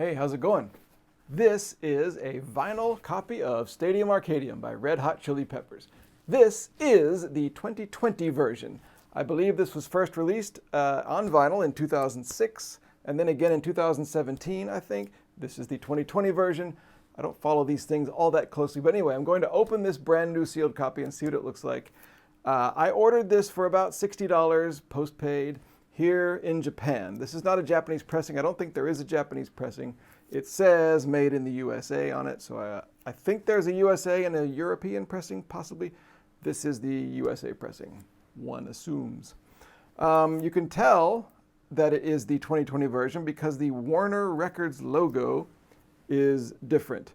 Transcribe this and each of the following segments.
Hey, how's it going? This is a vinyl copy of Stadium Arcadium by Red Hot Chili Peppers. This is the 2020 version. I believe this was first released on vinyl in 2006, and then again in 2017, I think. This is the 2020 version. I don't follow these things all that closely, but anyway, I'm going to open this brand new sealed copy and see what it looks like. I ordered this for about $60 post-paid here in Japan. This is not a Japanese pressing. I don't think there is a Japanese pressing. It says made in the USA on it, so I think there's a USA and a European pressing, possibly. This is the USA pressing, one assumes. You can tell that it is the 2020 version because the Warner Records logo is different.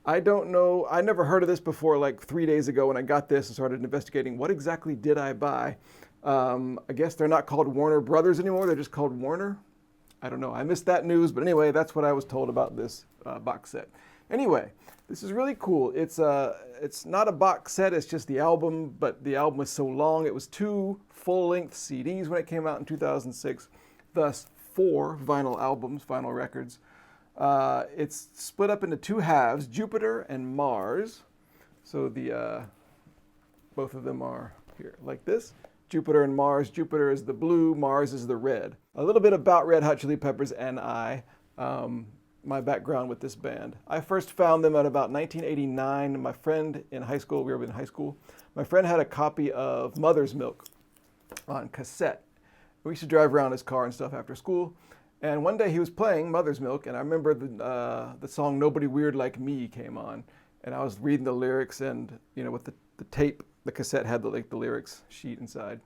I don't know, I never heard of this before like 3 days ago when I got this and started investigating what exactly did I buy. I guess they're not called Warner Brothers anymore, they're just called Warner. I don't know, I missed that news, but anyway, that's what I was told about this box set. Anyway, this is really cool. It's not a box set, it's just the album, but the album was so long. It was 2 full-length CDs when it came out in 2006, thus 4 vinyl albums, vinyl records. It's split up into 2 halves, Jupiter and Mars. So both of them are here like this. Jupiter and Mars. Jupiter is the blue, Mars is the red. A little bit about Red Hot Chili Peppers and my background with this band. I first found them at about 1989. My friend in high school, we were in high school, my friend had a copy of Mother's Milk on cassette. We used to drive around his car and stuff after school. And one day he was playing Mother's Milk, and I remember the song Nobody Weird Like Me came on. And I was reading the lyrics, and you know, with the tape, the cassette had the lyrics sheet inside.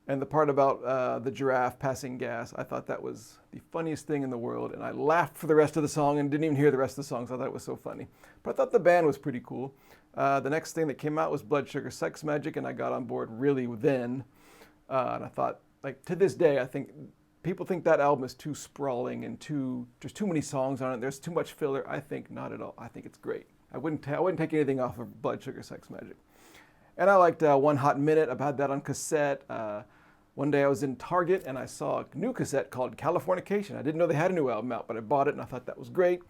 And the part about the giraffe passing gas, I thought that was the funniest thing in the world. And I laughed for the rest of the song and didn't even hear the rest of the song, so I thought it was so funny. But I thought the band was pretty cool. The next thing that came out was Blood Sugar Sex Magik, and I got on board really then. And I thought, like, to this day, I think people think that album is too sprawling and there's too many songs on it. There's too much filler. I think not at all. I think it's great. I wouldn't take anything off of Blood Sugar Sex Magik. And I liked One Hot Minute. I've had that on cassette. One day I was in Target and I saw a new cassette called Californication. I didn't know they had a new album out, but I bought it and I thought that was great.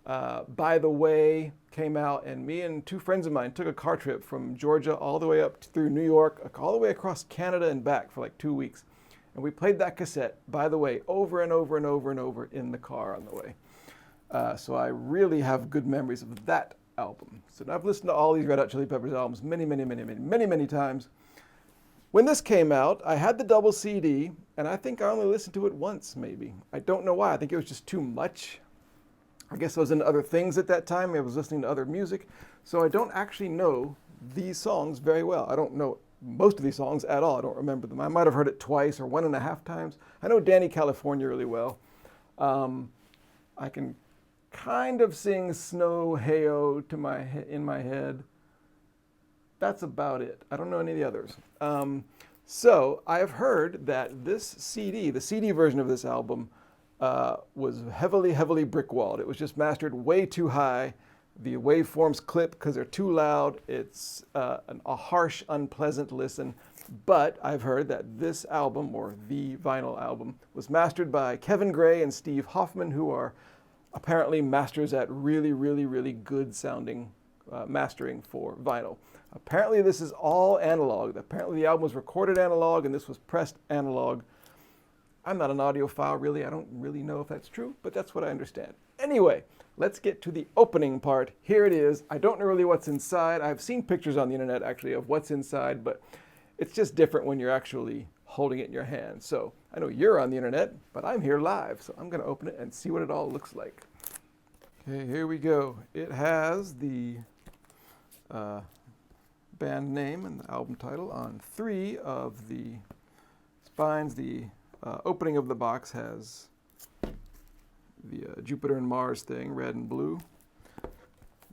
By the Way came out, and me and 2 friends of mine took a car trip from Georgia all the way up through New York, all the way across Canada and back for like 2 weeks. And we played that cassette, By the Way, over and over and over and over in the car on the way. So I really have good memories of that album. So I've listened to all these Red Hot Chili Peppers albums many times. When this came out, I had the double CD, and I think I only listened to it once, maybe. I don't know why. I think it was just too much. I guess I was into other things at that time. I was listening to other music. So I don't actually know these songs very well. I don't know most of these songs at all. I don't remember them. I might have heard it twice or 1.5 times. I know Danny California really well. I can kind of sing Snow Hey-O in my head. That's about it. I don't know any of the others. So I have heard that this CD, the CD version of this album, was heavily brick-walled. It was just mastered way too high. The waveforms clip because they're too loud. It's a harsh, unpleasant listen. But I've heard that this album, or the vinyl album, was mastered by Kevin Gray and Steve Hoffman, who are apparently masters at really good sounding mastering for vinyl. Apparently this is all analog. Apparently the album was recorded analog and this was pressed analog. I'm not an audiophile really. I don't really know if that's true, but that's what I understand. Anyway, let's get to the opening part. Here it is. I don't know really what's inside. I've seen pictures on the internet actually of what's inside, but it's just different when you're actually holding it in your hand. So I know you're on the internet, but I'm here live, so I'm going to open it and see what it all looks like. Okay, here we go. It has the band name and the album title on 3 of the spines. The opening of the box has the Jupiter and Mars thing, red and blue.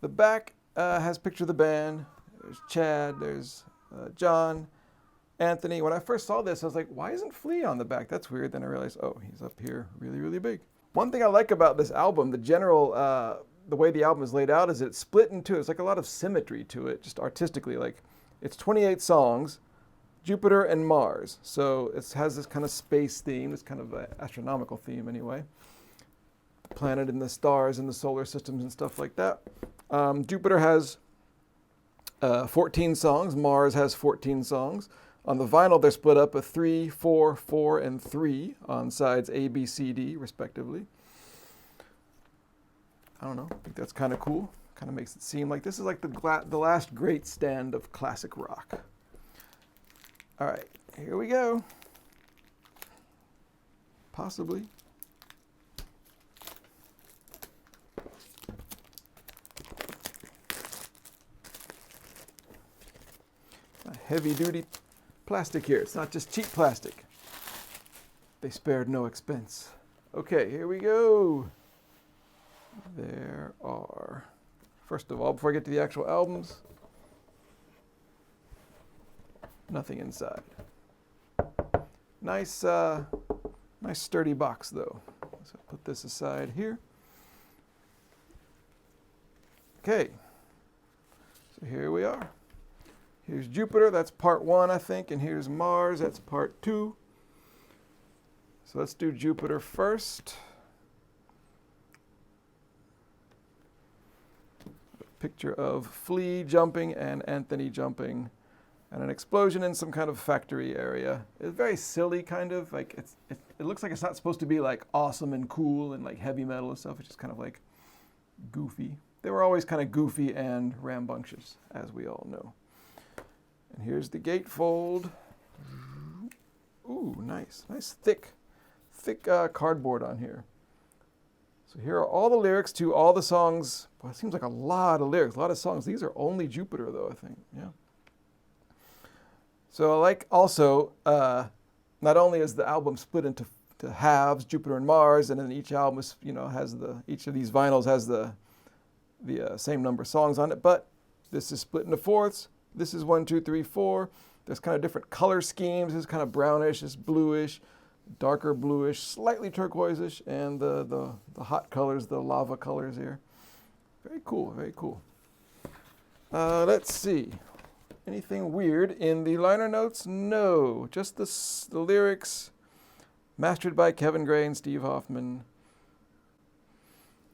The back has a picture of the band. There's Chad, there's John, Anthony. When I first saw this, I was like, why isn't Flea on the back? That's weird. Then I realized, oh, he's up here really big. One thing I like about this album, the way the album is laid out, is it's split in 2. It's like a lot of symmetry to it, just artistically. Like, it's 28 songs, Jupiter and Mars. So it has this kind of space theme, this kind of astronomical theme anyway. the planet and the stars and the solar systems and stuff like that. Jupiter has 14 songs. Mars has 14 songs. On the vinyl, they're split up with 3, 4, 4, and 3 on sides A, B, C, D, respectively. I don't know. I think that's kind of cool. Kind of makes it seem like this is like the last great stand of classic rock. All right, here we go. Possibly. A heavy-duty plastic here. It's not just cheap plastic. They spared no expense. Okay, here we go. There are, first of all, before I get to the actual albums, nothing inside. Nice, nice sturdy box though. So put this aside here. Okay, so here we are. Here's Jupiter, that's part 1, I think, and here's Mars, that's part 2. So let's do Jupiter first. Picture of Flea jumping and Anthony jumping, and an explosion in some kind of factory area. It's very silly, kind of like it looks like it's not supposed to be like awesome and cool and like heavy metal and stuff. It's just kind of like goofy. They were always kind of goofy and rambunctious, as we all know. And here's the gatefold. Ooh, nice, thick cardboard on here. So here are all the lyrics to all the songs. Well, it seems like a lot of lyrics, a lot of songs. These are only Jupiter, though, I think. Yeah. So, like, also, not only is the album split into halves, Jupiter and Mars, and then each album is, has each of these vinyls has the same number of songs on it, but this is split into fourths. This is 1, 2, 3, 4. There's kind of different color schemes. This is kind of brownish, this is bluish, darker bluish, slightly turquoise-ish, and the hot colors, the lava colors here. Very cool, very cool. Let's see. Anything weird in the liner notes? No, just the lyrics, mastered by Kevin Gray and Steve Hoffman.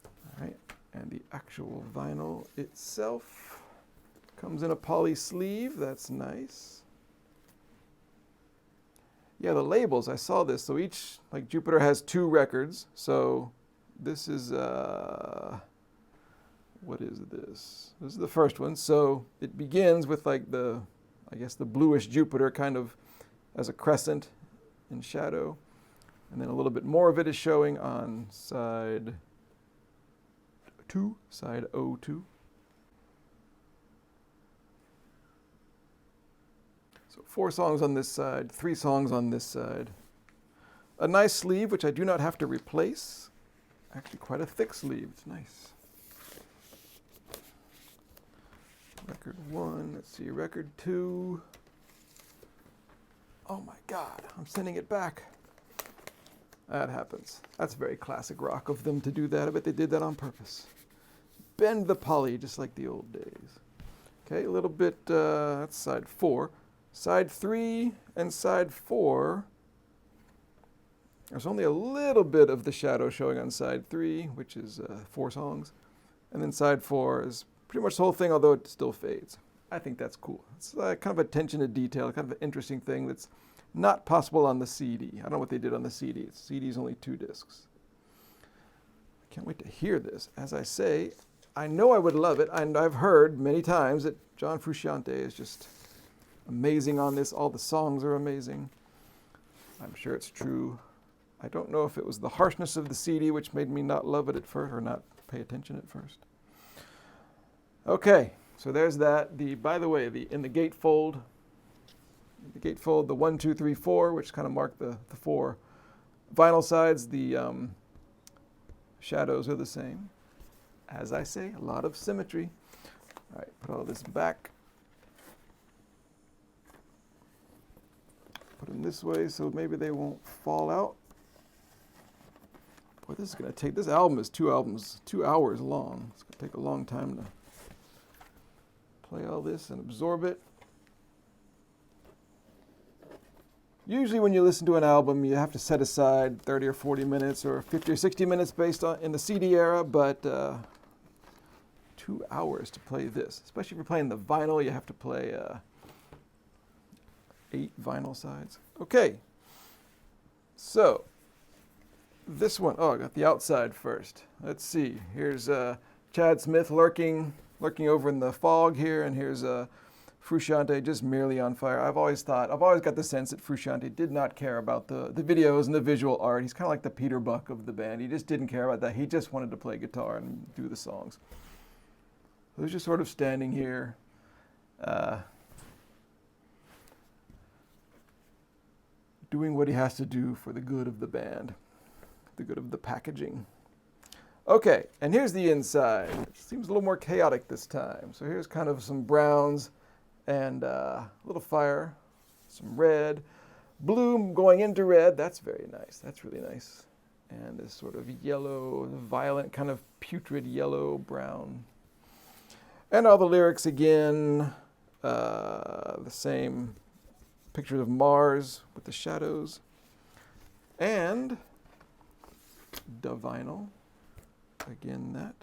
All right, and the actual vinyl itself comes in a poly sleeve. That's nice. Yeah, the labels, I saw this. So each, like Jupiter has 2 records. So this is, what is this? This is the first one. So it begins with like I guess the bluish Jupiter kind of as a crescent in shadow. And then a little bit more of it is showing on side 2, side O2. So 4 songs on this side, 3 songs on this side. A nice sleeve, which I do not have to replace. Actually quite a thick sleeve, it's nice. Record 1, let's see, record 2. Oh my God, I'm sending it back. That happens. That's very classic rock of them to do that. I bet they did that on purpose. Bend the poly, just like the old days. Okay, a little bit, that's side 4. Side 3 and side 4, there's only a little bit of the shadow showing on side 3, which is 4 songs. And then side 4 is pretty much the whole thing, although it still fades. I think that's cool. It's kind of attention to detail, kind of an interesting thing that's not possible on the CD. I don't know what they did on the CD. The CD is only 2 discs. I can't wait to hear this. As I say, I know I would love it, and I've heard many times that John Frusciante is just amazing on this. All the songs are amazing. I'm sure it's true. I don't know if it was the harshness of the CD which made me not love it at first or not pay attention at first. Okay, so there's that. By the way, in the gatefold, the 1, 2, 3, 4, which kind of mark the 4 vinyl sides, the shadows are the same. As I say, a lot of symmetry. All right, put all this back. Put them this way so maybe they won't fall out. Boy, this is going to take, this album is 2 hours long. It's going to take a long time to play all this and absorb it. Usually when you listen to an album, you have to set aside 30 or 40 minutes or 50 or 60 minutes based on in the CD era, but 2 hours to play this. Especially if you're playing the vinyl, you have to play 8 vinyl sides. Okay, so this one, oh, I got the outside first. Let's see, here's Chad Smith lurking over in the fog here, and here's Frusciante just merely on fire. I've always got the sense that Frusciante did not care about the videos and the visual art. He's kind of like the Peter Buck of the band. He just didn't care about that. He just wanted to play guitar and do the songs. So he's just sort of standing here. Doing what he has to do for the good of the band, the good of the packaging. Okay, and here's the inside. It seems a little more chaotic this time. So here's kind of some browns and a little fire, some red, blue going into red. That's very nice. That's really nice. And this sort of yellow, violent, kind of putrid yellow, brown. And all the lyrics again, the same pictures of Mars with the shadows. And the vinyl, again that.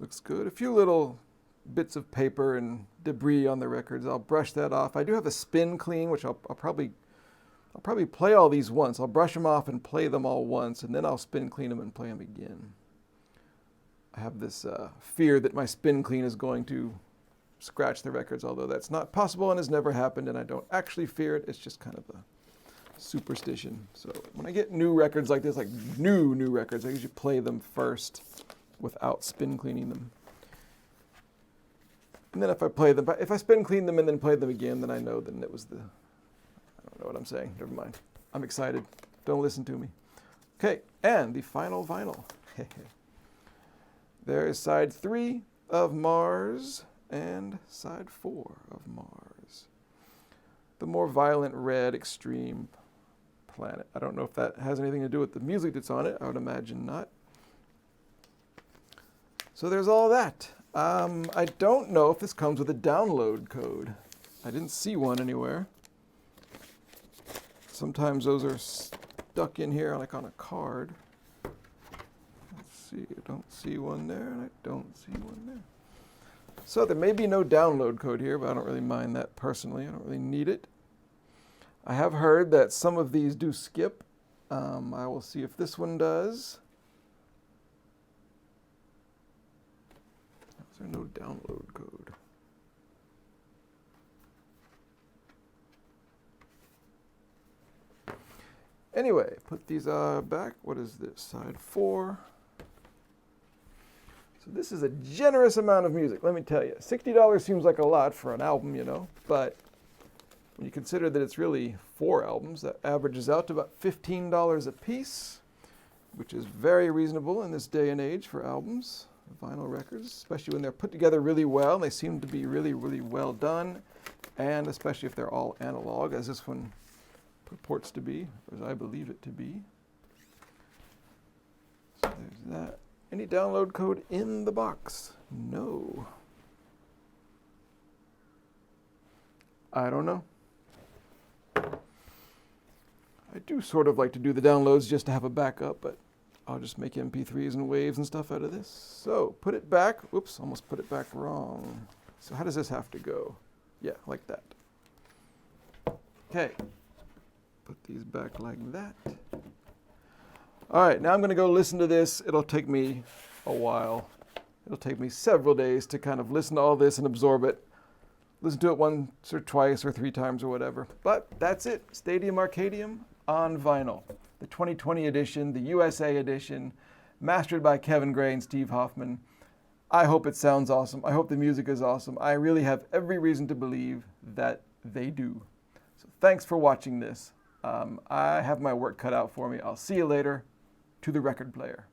Looks good. A few little bits of paper and debris on the records. I'll brush that off. I do have a spin clean, which I'll probably play all these once. I'll brush them off and play them all once, and then I'll spin clean them and play them again. I have this fear that my spin clean is going to scratch the records, although that's not possible and has never happened, and I don't actually fear it. It's just kind of a superstition. So when I get new records like this, like new records, I usually play them first without spin cleaning them. And then if I spin clean them and then play them again, then I know then it was I don't know what I'm saying. Never mind. I'm excited. Don't listen to me. Okay, and the final vinyl. There is side 3 of Mars and side 4 of Mars. The more violent red extreme planet. I don't know if that has anything to do with the music that's on it. I would imagine not. So there's all that. I don't know if this comes with a download code. I didn't see one anywhere. Sometimes those are stuck in here like on a card. Let's see, I don't see one there, and I don't see one there. So there may be no download code here, but I don't really mind that personally. I don't really need it. I have heard that some of these do skip. I will see if this one does. Is there no download code? Anyway, put these back. What is this? Side 4. So this is a generous amount of music, let me tell you. $60 seems like a lot for an album, you know, but when you consider that it's really 4 albums, that averages out to about $15 a piece, which is very reasonable in this day and age for albums, vinyl records, especially when they're put together really well. They seem to be really, really well done, and especially if they're all analog, as this one purports to be, as I believe it to be. So there's that. Any download code in the box? No. I don't know. I do sort of like to do the downloads just to have a backup, but I'll just make MP3s and waves and stuff out of this. So put it back. Whoops, almost put it back wrong. So how does this have to go? Yeah, like that. Okay. Put these back like that. All right, now I'm going to go listen to this. It'll take me a while. It'll take me several days to kind of listen to all this and absorb it. Listen to it once or twice or 3 times or whatever. But that's it. Stadium Arcadium on vinyl. The 2020 edition, the USA edition, mastered by Kevin Gray and Steve Hoffman. I hope it sounds awesome. I hope the music is awesome. I really have every reason to believe that they do. So thanks for watching this. I have my work cut out for me. I'll see you later. To the record player.